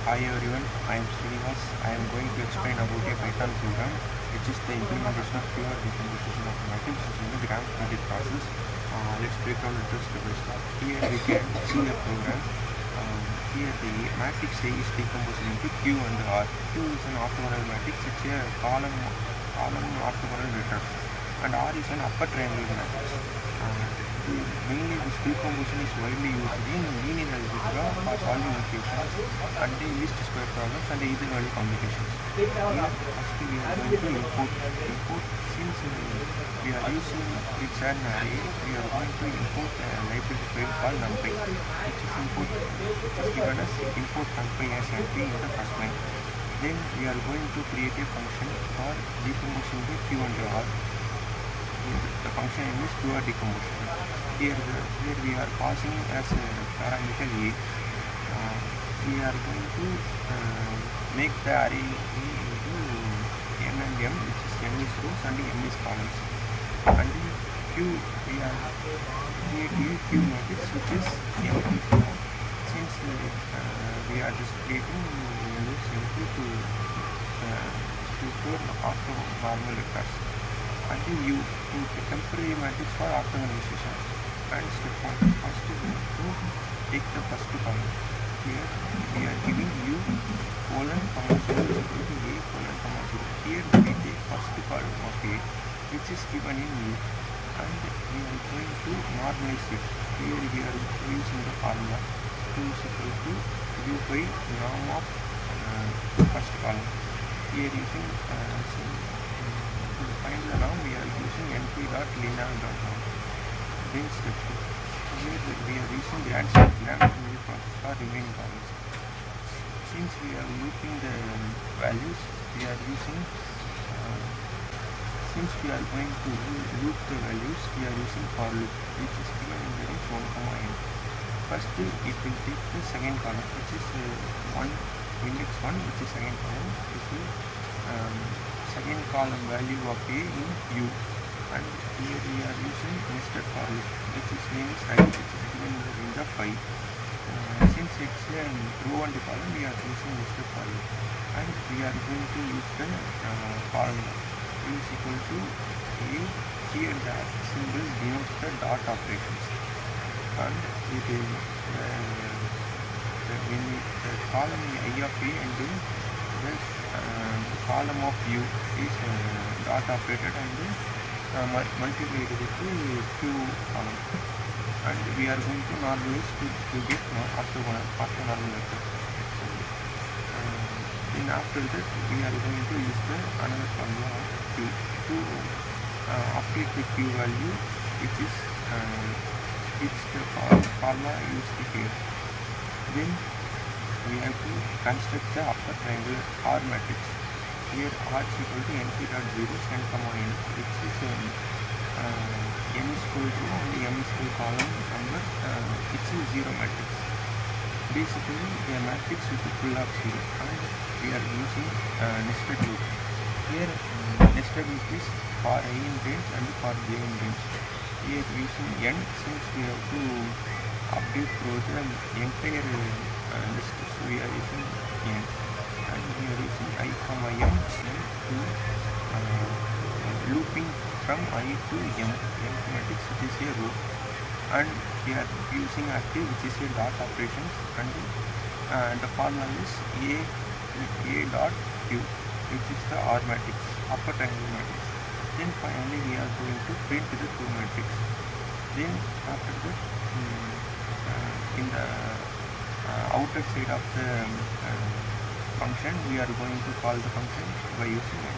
Hi everyone, I am Srinivas. I am going to explain about a Python program which is the implementation of pure decomposition of matrices in the gram-static process. Let's break down it step by step. Here we can see the program. Here the matrix A is decomposed into Q and R. Q is an orthogonal matrix, it's a column orthogonal vector, and R is an upper triangular matrix. Mainly this decomposition is widely used in linear algebra for solving equations and the least square problems and the either value combinations. Here first we are going to import. Since we are using it's an array, we are going to import a library file called numpy, which is given as import numpy as entry in the first line. Then we are going to create a function for decomposing the Q and R. The function name is pure decomposition. Here we are passing as a parameter A. We are going to make the array A into n and m, which is m is rows and m is columns. And Q, we are creating a Q matrix which is empty. Since we are just creating values empty to store after normal vectors. And U, temporary matrix for orthogonalization. And step 1, first to take the first column. Here we are giving U colon comma 0 is equal to A colon comma 0. Here we take first column of A, which is given in U, and we are going to normalize it. Here we are using the formula 2 is equal to U by norm of first column. Here using to find the norm, we are using np.linear.norm. Then step 2. Here we are using the gram process for remaining columns. Since we are looping the values, we are using since we are going to loop the values, we are using for loop, which is given in the range 1, n. First it will take the second column, which is 1 index 1, which is second column, which is second column value of A in U, and here we are using nested for loop, which is named I, which is given in the range of 5. Since it's a row and column, we are using nested for loop, and we are going to use the formula is equal to A. Here the symbol denotes the dot operations, and it is when the column I of A and the column of U is dot operated and multiplied with the Q column, and we are going to normalize to get orthonormal vector. Then after that we are going to use the another formula of Q to update the Q value, which is the formula used here. Then we have to construct the upper triangular R matrix. Here R is equal to np.0 n comma n, which is n is equal to and m is equal column number, it's a 0 matrix. Basically a matrix with a full of 0, and we are using nested loop. Here nested loop is for I in range and for j in range. Here using n, since we have to update through the entire list, so we are using n, and we are using I comma m to looping from I to m matrix, which is a row, and we are using active, which is a dot operations, and the formula is A dot Q, which is the R matrix, upper triangle matrix. Then finally we are going to print the Q matrix. Then after that in the outer side of the function, we are going to call the function by using n.